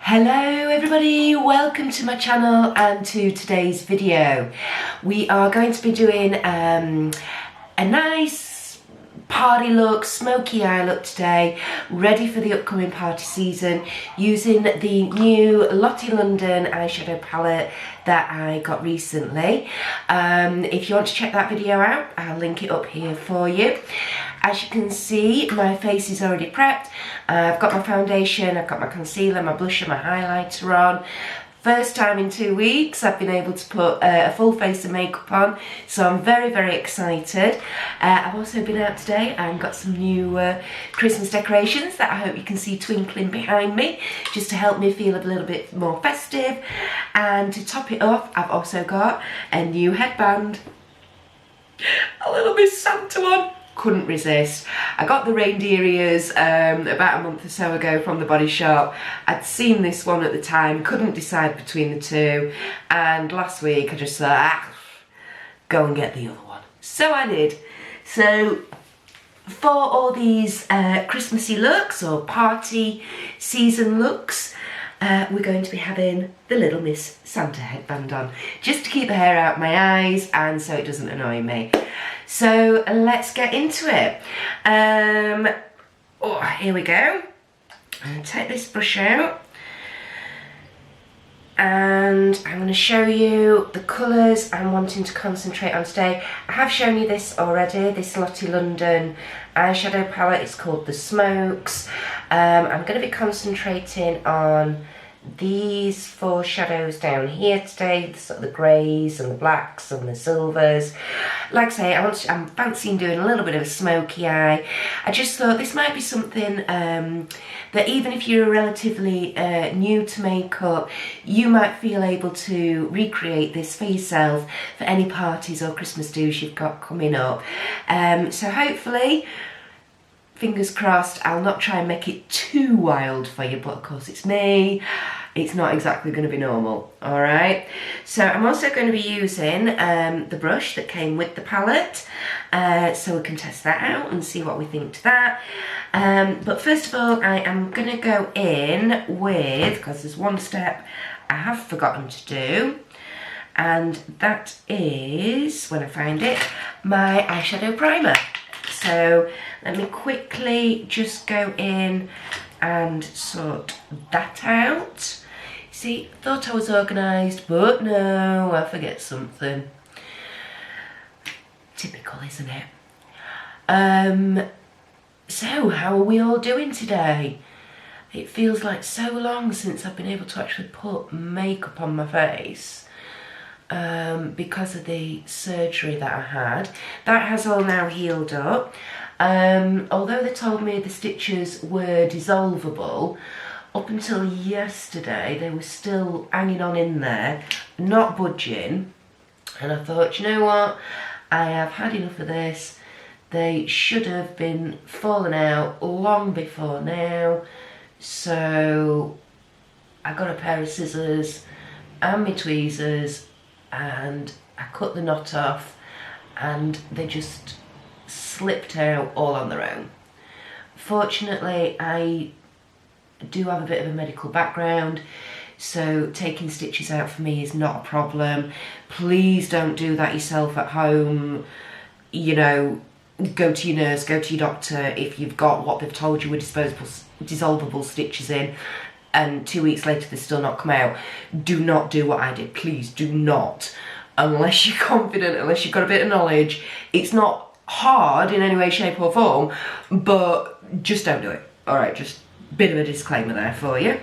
Hello everybody, welcome to my channel and to today's video. We are going to be doing a nice party look, smoky eye look today, ready for the upcoming party season, using the new Lottie London eyeshadow palette that I got recently. If you want to check that video out, I'll link it up here for you. As you can see, my face is already prepped. I've got my foundation, I've got my concealer, my blusher, my highlighter on. First time in 2 weeks I've been able to put a full face of makeup on, so I'm very, very excited. I've also been out today and got some new Christmas decorations that I hope you can see twinkling behind me, just to help me feel a little bit more festive. And to top it off, I've also got a new headband, a little Miss Santa one. Couldn't resist. I got the reindeer ears about a month or so ago from the Body Shop. I'd seen this one at the time, couldn't decide between the two, and last week I just thought, go and get the other one. So I did. So for all these Christmassy looks or party season looks, we're going to be having the little Miss Santa headband on, just to keep the hair out my eyes and so it doesn't annoy me. So let's get into it. Here we go. I'm going to take this brush out and I'm going to show you the colours I'm wanting to concentrate on today. I have shown you this already, this Lottie London eyeshadow palette. It's called the Smokes. I'm going to be concentrating on these four shadows down here today, sort of the greys and the blacks and the silvers. Like I say, I'm fancying doing a little bit of a smoky eye. I just thought this might be something that even if you're relatively new to makeup, you might feel able to recreate this for yourself for any parties or Christmas do's you've got coming up. So hopefully, fingers crossed, I'll not try and make it too wild for you, but of course it's me. It's not exactly going to be normal, alright? So I'm also going to be using the brush that came with the palette, so we can test that out and see what we think to that. But first of all, I am going to go in with, because there's one step I have forgotten to do, and that is, when I find it, my eyeshadow primer. So let me quickly just go in and sort that out. See, thought I was organised, but no, I forget something. Typical, isn't it? So how are we all doing today? It feels like so long since I've been able to actually put makeup on my face. Because of the surgery that I had. That has all now healed up. Although they told me the stitches were dissolvable, up until yesterday they were still hanging on in there, not budging. And I thought, you know what, I have had enough of this. They should have been falling out long before now. So I got a pair of scissors and my tweezers, and I cut the knot off and they just slipped out all on their own. Fortunately, I do have a bit of a medical background, so taking stitches out for me is not a problem. Please don't do that yourself at home. You know, go to your nurse, go to your doctor if you've got what they've told you with dissolvable stitches in, and 2 weeks later they've still not come out. Do not do what I did, please do not, unless you're confident, unless you've got a bit of knowledge. It's not hard in any way, shape or form, but just don't do it. Alright, just a bit of a disclaimer there for you.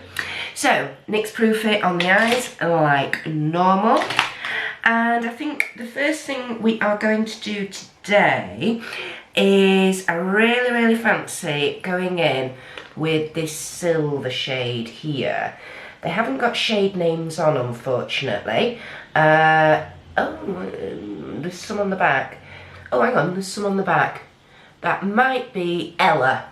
So, NYX Proof It on the eyes like normal, and I think the first thing we are going to do today is I really fancy going in with this silver shade here. They haven't got shade names on, unfortunately. Oh, there's some on the back. Oh, hang on, there's some on the back. That might be Ella.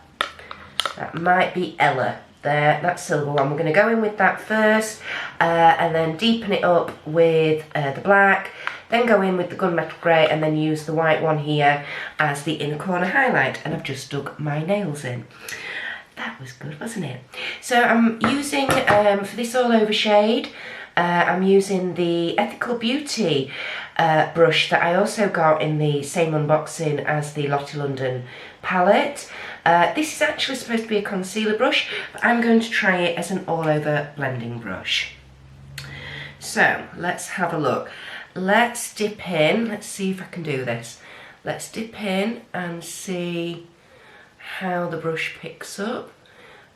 That might be Ella. There, that silver one. We're going to go in with that first, and then deepen it up with the black, then go in with the gunmetal grey, and then use the white one here as the inner corner highlight. And I've just dug my nails in. That was good, wasn't it? So I'm using, for this all over shade, I'm using the Ethical Beauty brush that I also got in the same unboxing as the Lottie London palette. This is actually supposed to be a concealer brush, but I'm going to try it as an all over blending brush. So let's have a look. Let's dip in, let's see if I can do this. Let's dip in and see how the brush picks up.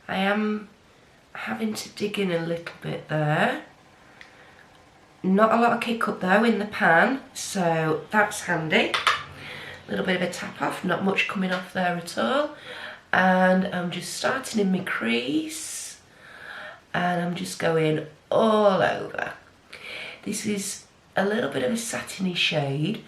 I am having to dig in a little bit there. Not a lot of kick up though in the pan, so that's handy. A little bit of a tap off, not much coming off there at all. And I'm just starting in my crease and I'm just going all over. This is a little bit of a satiny shade,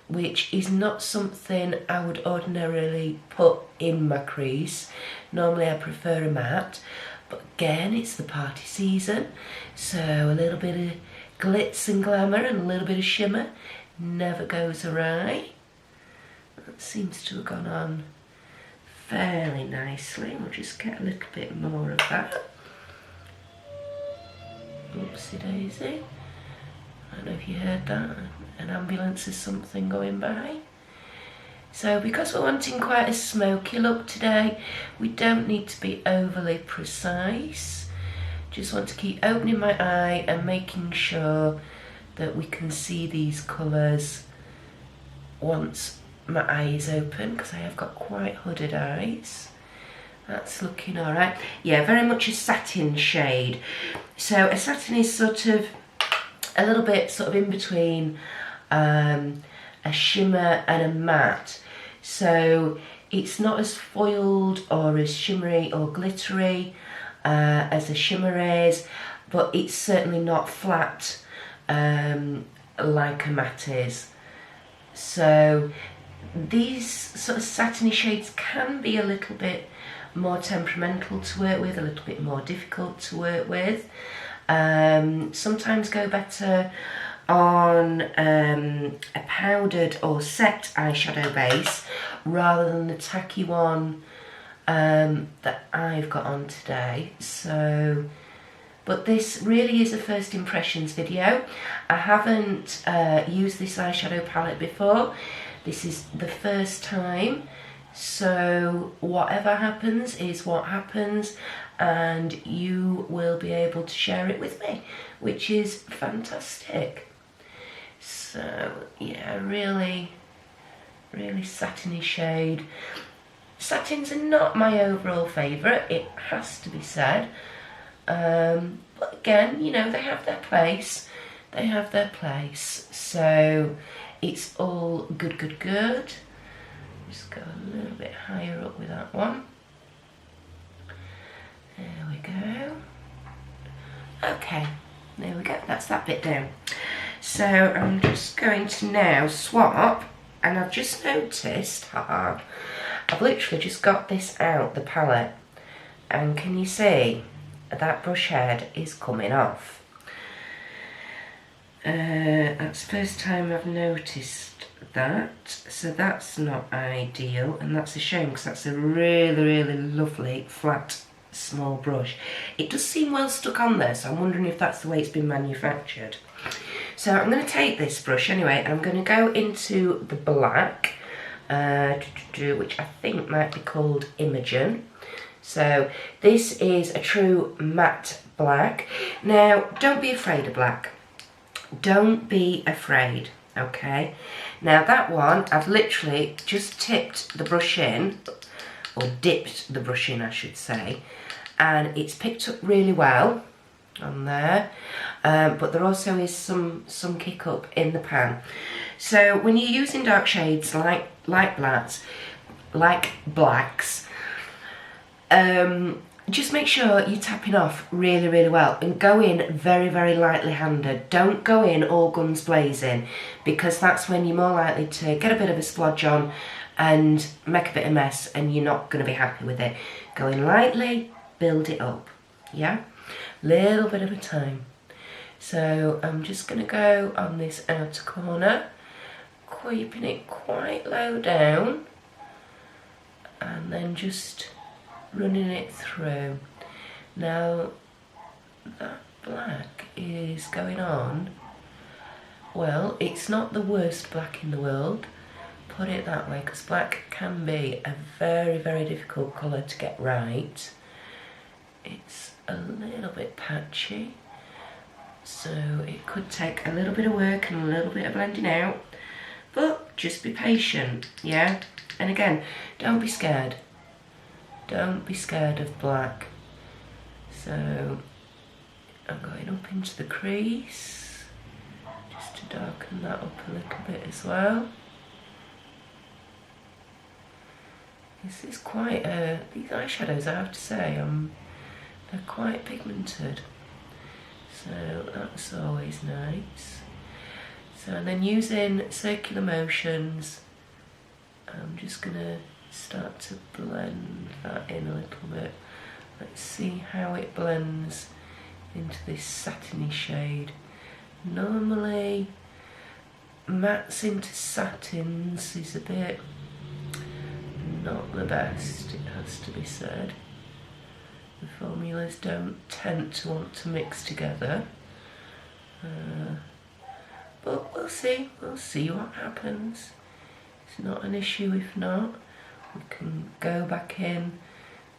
which is not something I would ordinarily put in my crease. Normally I prefer a matte, but again it's the party season, so a little bit of glitz and glamour and a little bit of shimmer never goes awry. That seems to have gone on fairly nicely. We'll just get a little bit more of that. Oopsie daisy. I don't know if you heard that. An ambulance is something going by. So because we're wanting quite a smoky look today, we don't need to be overly precise. Just want to keep opening my eye and making sure that we can see these colours once my eye is open, because I have got quite hooded eyes. That's looking alright. Yeah, very much a satin shade. So a satin is sort of a little bit sort of in between a shimmer and a matte. So it's not as foiled or as shimmery or glittery as a shimmer is, but it's certainly not flat like a matte is. So these sort of satiny shades can be a little bit more temperamental to work with, a little bit more difficult to work with. Sometimes go better on a powdered or set eyeshadow base rather than the tacky one that I've got on today. So, but this really is a first impressions video. I haven't used this eyeshadow palette before. This is the first time, so whatever happens is what happens, and you will be able to share it with me, which is fantastic. So yeah, really satiny shade. Satins are not my overall favourite, it has to be said, but again, you know, they have their place. They have their place, so it's all good. Just go a little bit higher up with that one. There we go. Okay, there we go, that's that bit down. So I'm just going to now swap, and I've just noticed, I've literally just got this out, the palette, and can you see that brush head is coming off? That's the first time I've noticed that, so that's not ideal, and that's a shame because that's a really lovely flat small brush. It does seem well stuck on there, so I'm wondering if that's the way it's been manufactured. So I'm going to take this brush anyway, and I'm going to go into the black, which I think might be called Imogen. So this is a true matte black. Now don't be afraid of black. Don't be afraid, okay? Now that one, I've literally just tipped the brush in, or dipped the brush in I should say, and it's picked up really well on there, but there also is some kick up in the pan. So when you're using dark shades like blacks, just make sure you're tapping off really well, and go in very lightly handed. Don't go in all guns blazing, because that's when you're more likely to get a bit of a splodge on and make a bit of mess, and you're not going to be happy with it. Go in lightly, build it up, yeah? Little bit of a time. So I'm just going to go on this outer corner, keeping it quite low down, and then just running it through. Now that black is going on, well, it's not the worst black in the world, put it that way, because black can be a very, very difficult colour to get right. It's a little bit patchy, so it could take a little bit of work and a little bit of blending out, but just be patient, yeah? And again, don't be scared. Don't be scared of black. So I'm going up into the crease, just to darken that up a little bit as well. This is quite these eyeshadows, I have to say, they're quite pigmented, so that's always nice. So, and then using circular motions, I'm just going to start to blend that in a little bit. Let's see how it blends into this satiny shade. Normally, mattes into satins is a bit not the best, it has to be said. The formulas don't tend to want to mix together. But we'll see what happens. It's not an issue if not. We can go back in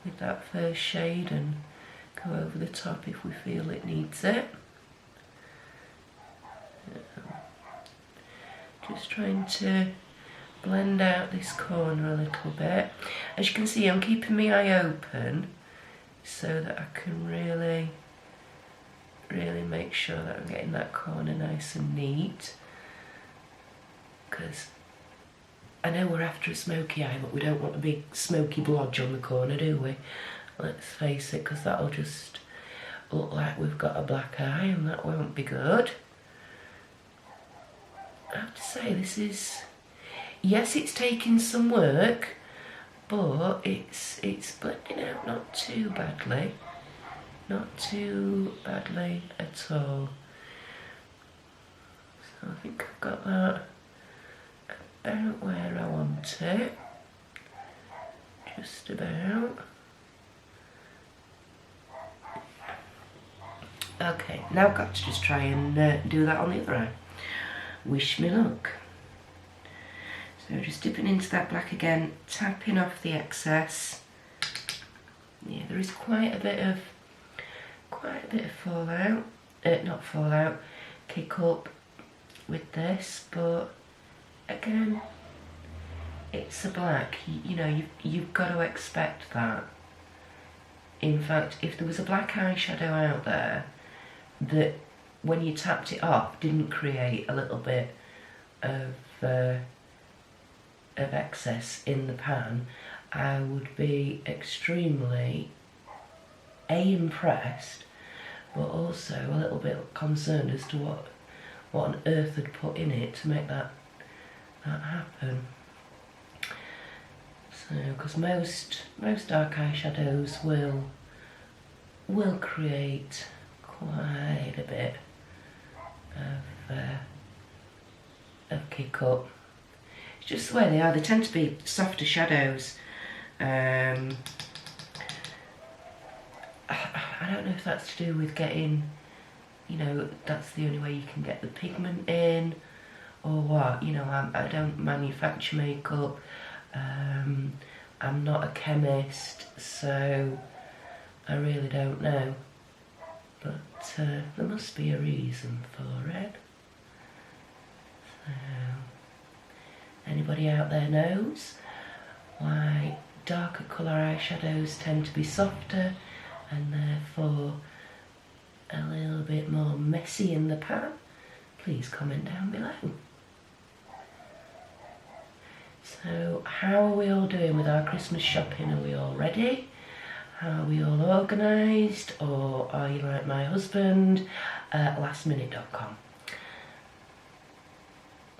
with that first shade and go over the top if we feel it needs it. Just trying to blend out this corner a little bit. As you can see, I'm keeping my eye open so that I can really make sure that I'm getting that corner nice and neat, because I know we're after a smoky eye, but we don't want a big smoky blodge on the corner, do we? Let's face it, because that'll just look like we've got a black eye, and that won't be good. I have to say, this is, yes, it's taking some work, but it's blending out not too badly. Not too badly at all. So I think I've got that about where I want it. Just about. Okay, now I've got to just try and do that on the other eye. Wish me luck. So just dipping into that black again, tapping off the excess. Yeah, there is quite a bit of fallout, not fallout, kick up with this, but again, it's a black, you know, you've got to expect that. In fact, if there was a black eyeshadow out there that when you tapped it off didn't create a little bit of excess in the pan, I would be extremely impressed, but also a little bit concerned as to what on earth had put in it to make that happen. So, because most dark eyeshadows will create quite a bit of kick up. It's just the way they are. They tend to be softer shadows. I don't know if that's to do with getting, you know, that's the only way you can get the pigment in, or what. You know, I don't manufacture makeup. I'm not a chemist, so I really don't know. But there must be a reason for it. So, anybody out there knows why darker colour eyeshadows tend to be softer and therefore a little bit more messy in the pan? Please comment down below. So, how are we all doing with our Christmas shopping? Are we all ready? Are we all organised? Or are you like my husband, lastminute.com?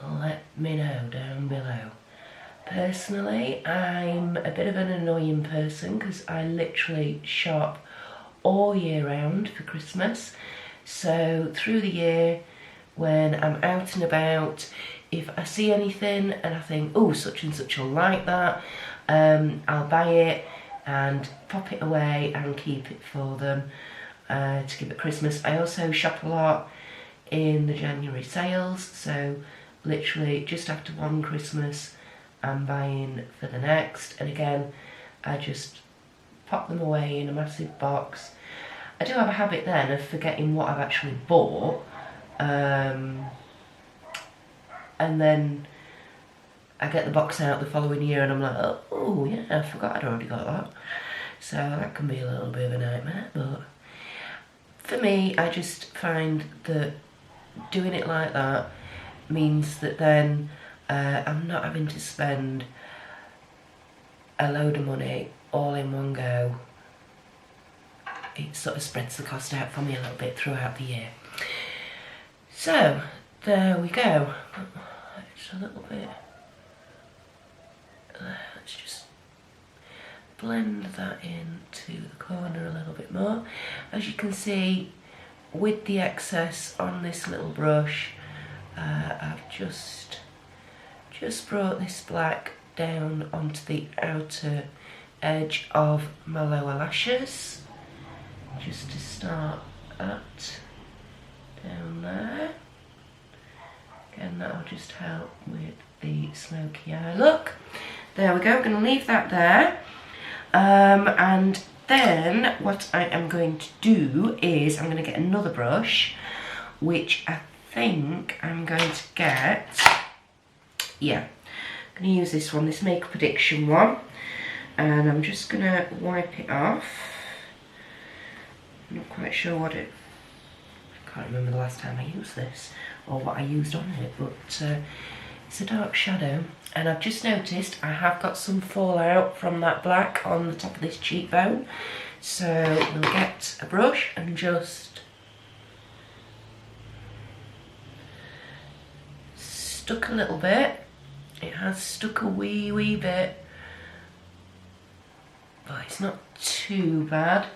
Let me know down below. Personally, I'm a bit of an annoying person because I literally shop all year round for Christmas. So through the year, when I'm out and about, if I see anything and I think, oh, such and such will like that, I'll buy it. and pop it away and keep it for them to give at Christmas. I also shop a lot in the January sales, so literally just after one Christmas I'm buying for the next, and again I just pop them away in a massive box. I do have a habit then of forgetting what I've actually bought, and then I get the box out the following year and I'm like, oh yeah, I forgot I'd already got that. So that can be a little bit of a nightmare, but for me, I just find that doing it like that means that then I'm not having to spend a load of money all in one go. It sort of spreads the cost out for me a little bit throughout the year. So there we go. It's a little bit. Let's just blend that into the corner a little bit more. As you can see, with the excess on this little brush, I've just brought this black down onto the outer edge of my lower lashes, just to start at down there. Again, that'll just help with the smoky eye look. There we go, I'm going to leave that there. And then what I am going to do is I'm going to get another brush, which I think I'm going to get, yeah, I'm going to use this one, this Makeup Addiction one, and I'm just going to wipe it off. I'm not quite sure what it, I can't remember the last time I used this or what I used on it, but it's a dark shadow, and I've just noticed I have got some fallout from that black on the top of this cheekbone, so we'll get a brush and just stuck a little bit. It has stuck a wee bit, but it's not too bad.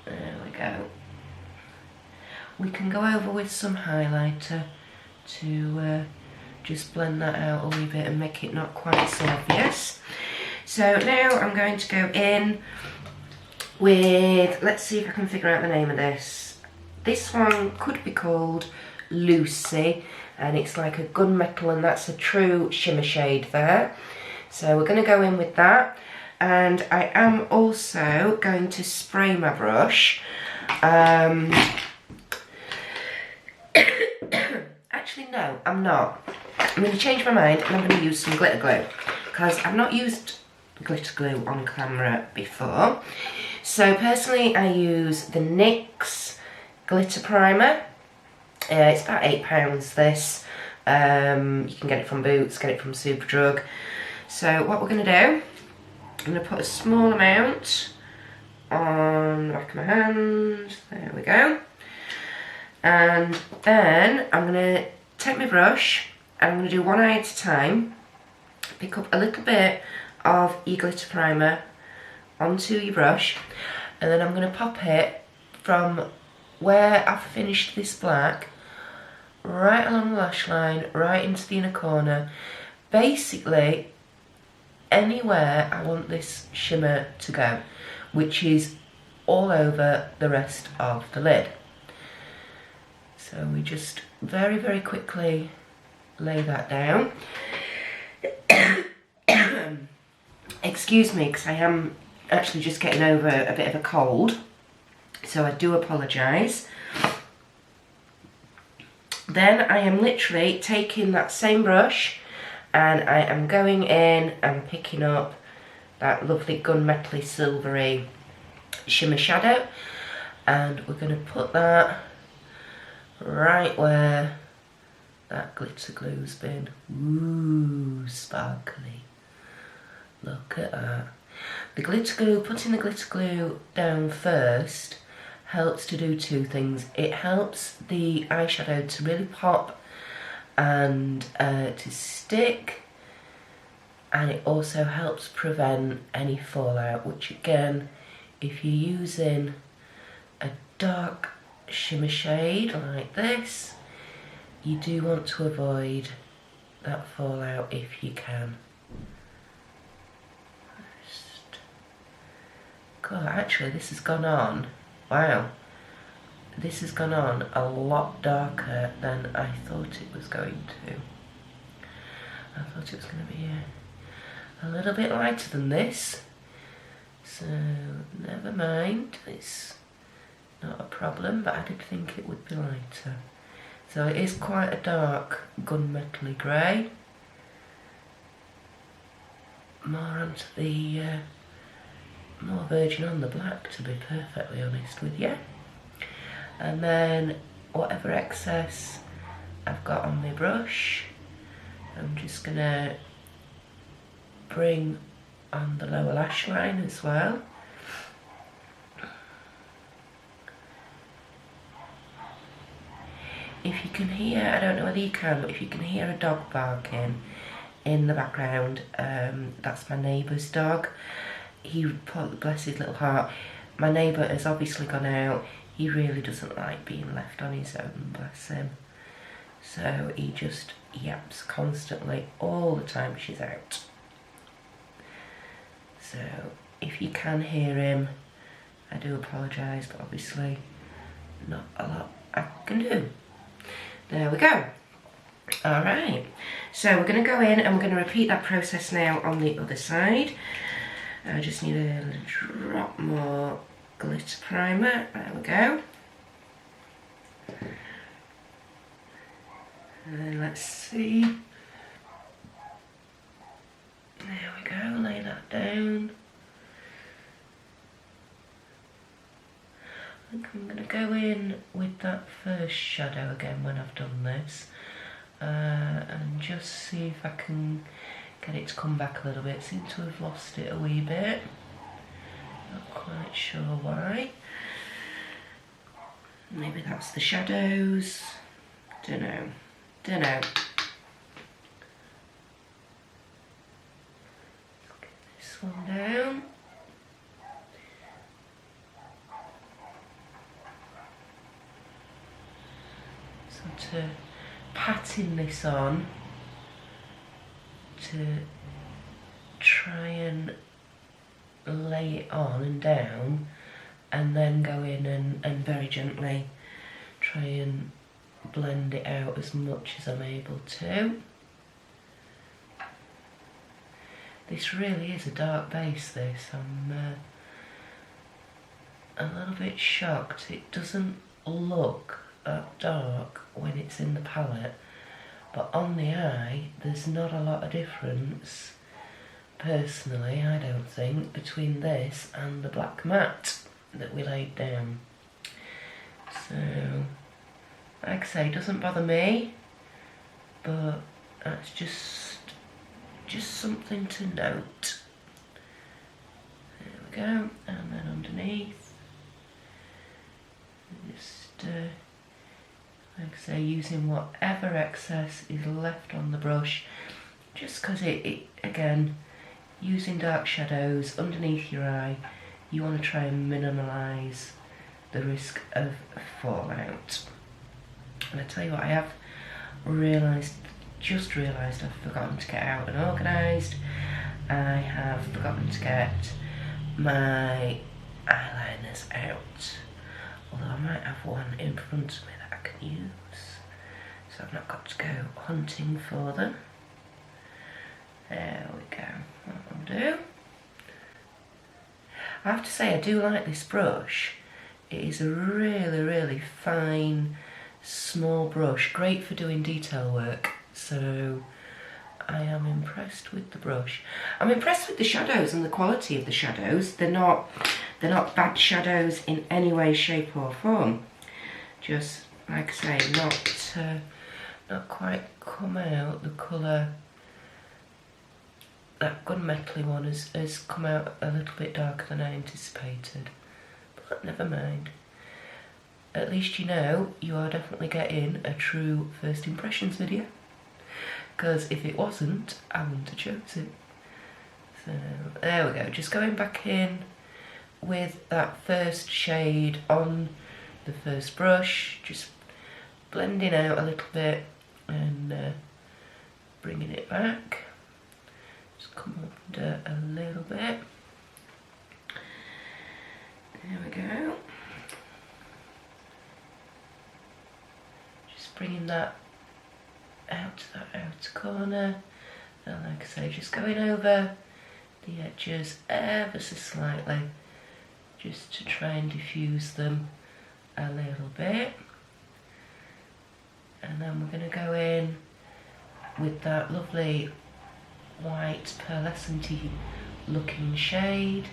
There we go. We can go over with some highlighter to just blend that out a wee bit and make it not quite so obvious. So now I'm going to go in with, let's see if I can figure out the name of this. This one could be called Lucy, and it's like a gunmetal, and that's a true shimmer shade there. So we're going to go in with that, and I am also going to spray my brush. Actually no, I'm not. I'm going to change my mind and I'm going to use some glitter glue, because I've not used glitter glue on camera before. So personally I use the NYX glitter primer. It's about £8 this. You can get it from Boots, get it from Superdrug. So what we're going to do, I'm going to put a small amount on the back of my hand. There we go. And then I'm going to take my brush and I'm going to do one eye at a time. Pick up a little bit of your glitter primer onto your brush, and then I'm going to pop it from where I've finished this black right along the lash line, right into the inner corner, basically anywhere I want this shimmer to go, which is all over the rest of the lid. So we just very quickly lay that down. Excuse me, because I am actually just getting over a bit of a cold, so I do apologise. Then I am literally taking that same brush and I am going in and picking up that lovely gunmetal-y silvery shimmer shadow, and we're going to put that right where that glitter glue's been. Ooh, sparkly. Look at that. The glitter glue, putting the glitter glue down first helps to do two things. It helps the eyeshadow to really pop and to stick, and it also helps prevent any fallout, which again, if you're using a dark shimmer shade like this, you do want to avoid that fallout if you can. Just God, actually this has gone on, wow, this has gone on a lot darker than I thought it was going to. I thought it was going to be a little bit lighter than this, so never mind, it's not a problem, but I did think it would be lighter. So it is quite a dark gunmetal-y grey. More onto the, more virgin on the black, to be perfectly honest with you. And then whatever excess I've got on my brush, I'm just going to bring on the lower lash line as well. If you can hear, I don't know whether you can, but if you can hear a dog barking in the background, that's my neighbour's dog. He, bless his little heart, my neighbour has obviously gone out. He really doesn't like being left on his own, bless him. So he just yaps constantly all the time she's out. So if you can hear him, I do apologise, but obviously not a lot I can do. There we go. Alright, so we're going to go in and we're going to repeat that process now on the other side. I just need a little drop more glitter primer. There we go. And then let's see. There we go, lay that down. I think I'm going to go in with that first shadow again when I've done this, and just see if I can get it to come back a little bit. Seem to have lost it a wee bit, not quite sure why. Maybe that's the shadows, don't know. Get this one down. Sort of patting this on to try and lay it on and down, and then go in and very gently try and blend it out as much as I'm able to. This really is a dark base, this. I'm a little bit shocked. It doesn't look that dark when it's in the palette, but on the eye there's not a lot of difference, personally, I don't think, between this and the black matte that we laid down. So, like I say, it doesn't bother me, but that's just something to note. There we go, and then underneath, just like I say, using whatever excess is left on the brush, just because it again, using dark shadows underneath your eye, you want to try and minimise the risk of fallout. And I tell you what, I have just realised I've forgotten to get out and organised. I have forgotten to get my eyeliners out, although I might have one in front of me that I can use, so I've not got to go hunting for them. There we go, that'll do. I have to say, I do like this brush. It is a really, really fine, small brush, great for doing detail work, so I am impressed with the brush. I'm impressed with the shadows and the quality of the shadows. They're not bad shadows in any way, shape or form. Just, like I say, not quite come out. The colour, that gunmetal-y one has come out a little bit darker than I anticipated, but never mind. At least you know you are definitely getting a true first impressions video, because if it wasn't, I wouldn't have chosen it. So there we go, just going back in with that first shade on the first brush, just blending out a little bit and bringing it back. Just come under a little bit. There we go. Just bringing that out to that outer corner. And like I say, just going over the edges ever so slightly, just to try and diffuse them a little bit. And then we're going to go in with that lovely white pearlescent-y looking shade,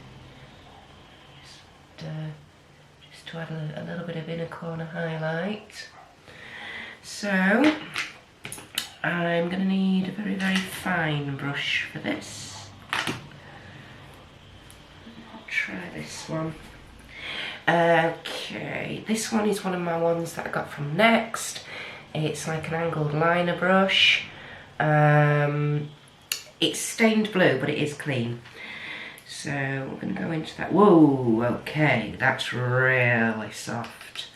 just to add a little bit of inner corner highlight. So I'm going to need a very, very fine brush for this. I'll try this one. Okay, this one is one of my ones that I got from Next. It's like an angled liner brush. It's stained blue, but it is clean. So we're going to go into that. Whoa, okay, that's really soft.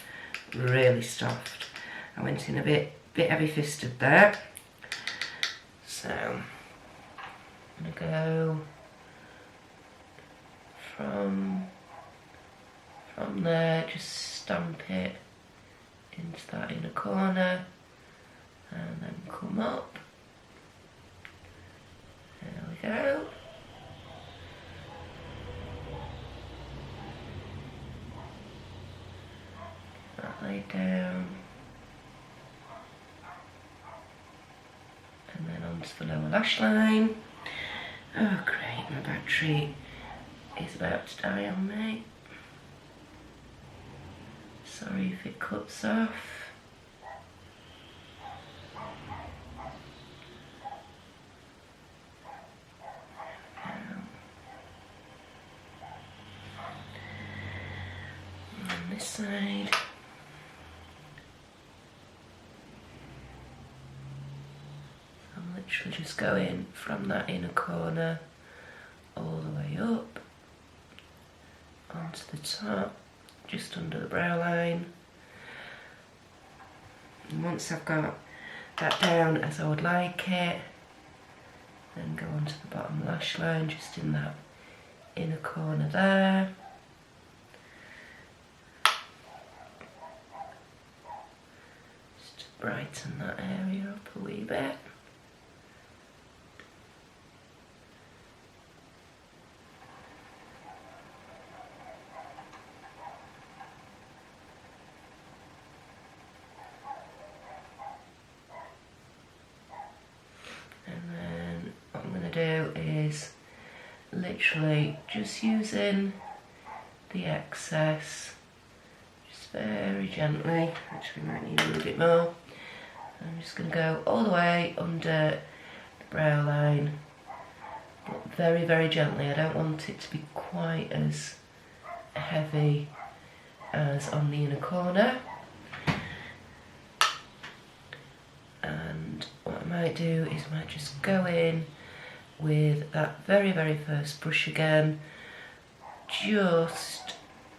Really soft. I went in a bit heavy-fisted there. So I'm going to go from there, just stamp it into that inner corner and then come up. There we go. That laid down. And then onto the lower lash line. Oh great, my battery is about to die on me. Sorry if it cuts off. On this side. I'm literally just going from that inner corner all the way up onto the top, just under the brow line. And once I've got that down as I would like it, then go onto the bottom lash line, just in that inner corner there. Just to brighten that area up a wee bit. Do is literally just using the excess, just very gently. Actually, might need a little bit more. I'm just going to go all the way under the brow line, but very, very gently. I don't want it to be quite as heavy as on the inner corner. And what I might do is I might just go in with that very, very first brush again, just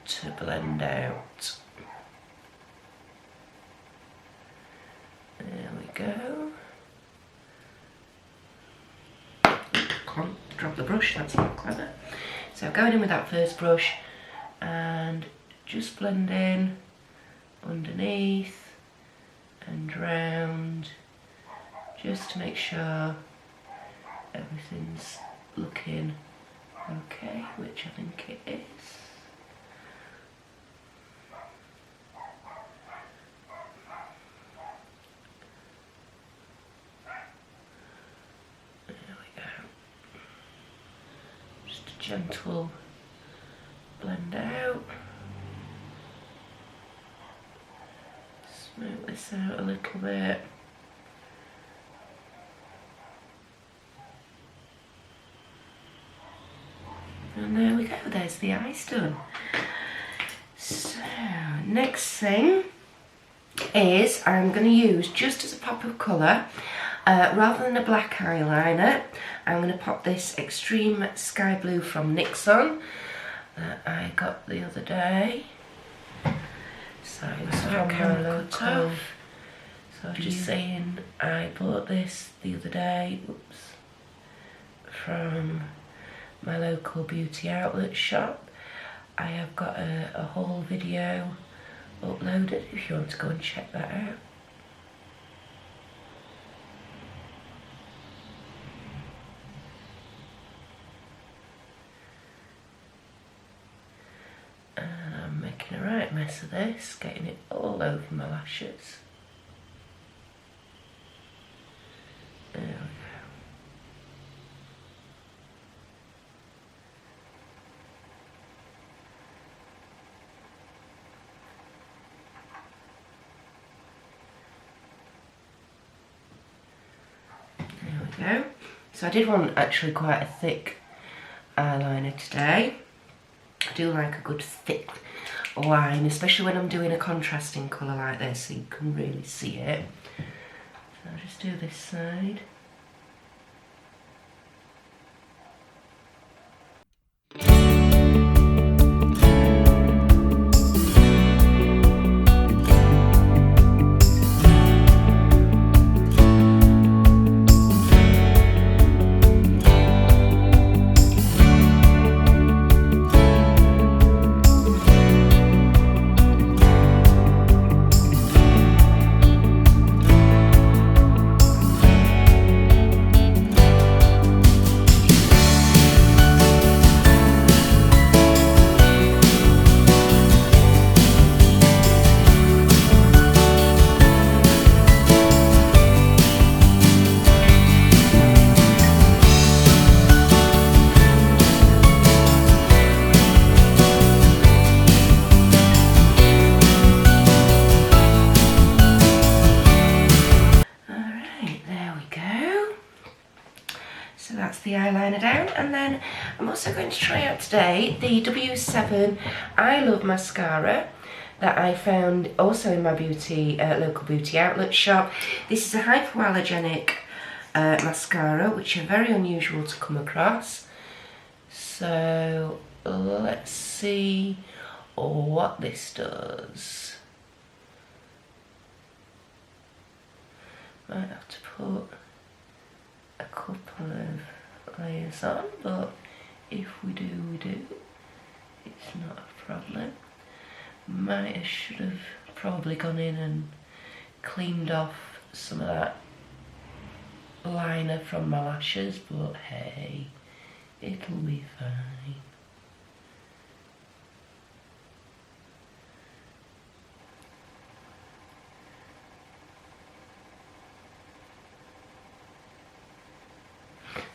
to blend out. There we go. Can't drop the brush, that's not clever. So going in with that first brush and just blend in underneath and round, just to make sure everything's looking okay, which I think it is. There we go. Just a gentle blend out. Smooth this out a little bit. And there we go, there's the eyes done. So, next thing is I'm going to use, just as a pop of colour, rather than a black eyeliner, I'm going to pop this Extreme Sky Blue from NYX on, that I got the other day. So it's from my local. So I was just saying, I bought this the other day, from my local beauty outlet shop. I have got a whole video uploaded if you want to go and check that out. And I'm making a right mess of this, getting it all over my lashes. There we go. Go. So I did want actually quite a thick eyeliner today. I do like a good thick line, especially when I'm doing a contrasting colour like this, so you can really see it. So I'll just do this side. That's the eyeliner down, and then I'm also going to try out today the W7 I Love mascara that I found also in my local beauty outlet shop. This is a hypoallergenic mascara, which are very unusual to come across. So let's see what this does. Might have to put a couple of layers on, but if we do, we do. It's not a problem. Should have probably gone in and cleaned off some of that liner from my lashes, but hey, it'll be fine.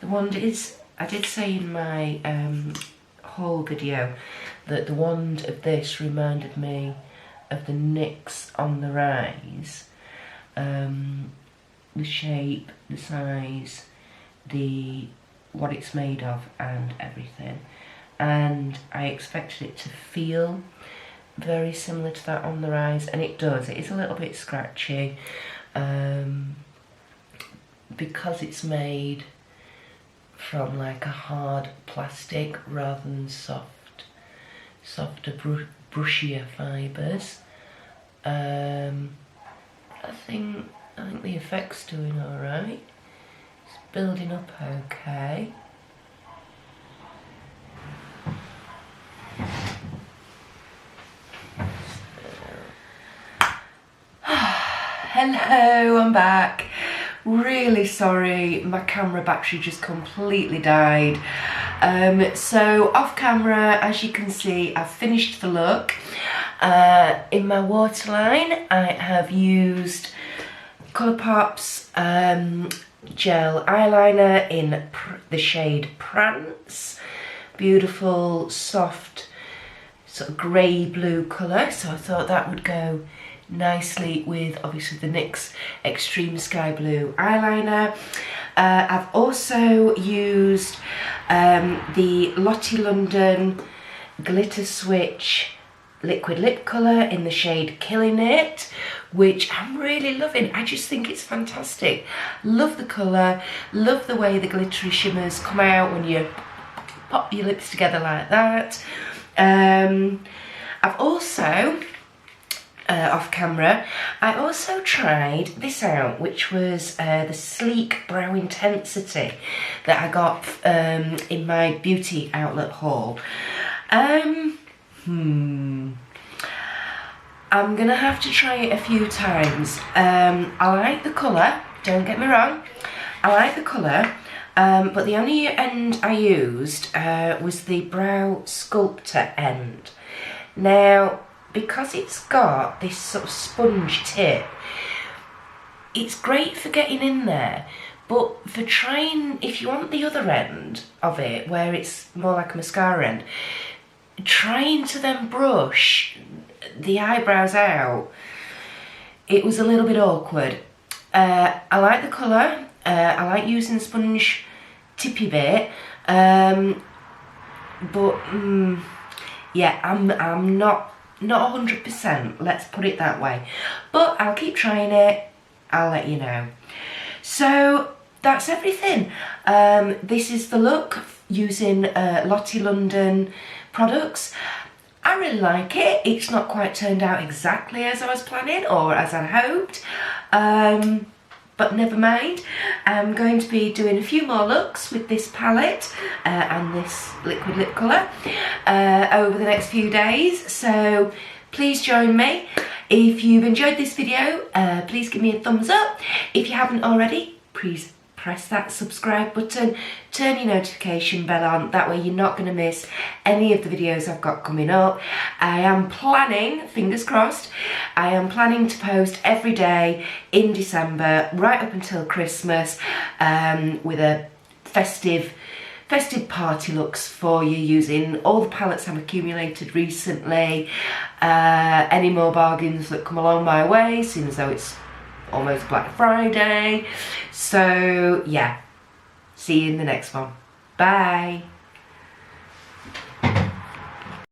The wand is, I did say in my haul video that the wand of this reminded me of the NYX On The Rise. The shape, the size, what it's made of and everything. And I expected it to feel very similar to that On The Rise, and it does. It is a little bit scratchy because it's made from like a hard plastic rather than softer, brushier fibres. I think the effect's doing alright. It's building up okay. Hello, I'm back. Really sorry, my camera battery just completely died. So off camera, as you can see, I've finished the look. In my waterline, I have used Colourpop's gel eyeliner in the shade Prance. Beautiful, soft, sort of grey blue colour, so I thought that would go nicely with obviously the NYX Extreme Sky Blue eyeliner. I've also used the Lottie London Glitter Switch liquid lip colour in the shade Killing It, which I'm really loving. I just think it's fantastic. Love the colour, love the way the glittery shimmers come out when you pop your lips together like that. I've also off camera, I also tried this out, which was the Sleek Brow Intensity that I got in my beauty outlet haul. I'm gonna have to try it a few times. I like the colour, don't get me wrong. I like the colour, but the only end I used was the Brow Sculptor end. Now, because it's got this sort of sponge tip, it's great for getting in there, but for trying, if you want the other end of it, where it's more like a mascara end, trying to then brush the eyebrows out, it was a little bit awkward. I like the colour, I like using the sponge tippy bit, but yeah, I'm not 100%, let's put it that way. But I'll keep trying it, I'll let you know. So that's everything. This is the look using Lottie London products. I really like it. It's not quite turned out exactly as I was planning or as I hoped, but never mind. I'm going to be doing a few more looks with this palette and this liquid lip colour over the next few days, so please join me. If you've enjoyed this video, please give me a thumbs up. If you haven't already, please press that subscribe button, turn your notification bell on, that way you're not going to miss any of the videos I've got coming up. I am planning, fingers crossed, I am planning to post every day in December, right up until Christmas, with a festive party looks for you, using all the palettes I've accumulated recently, any more bargains that come along my way, seeing as though it's almost Black Friday. So yeah, see you in the next one. Bye.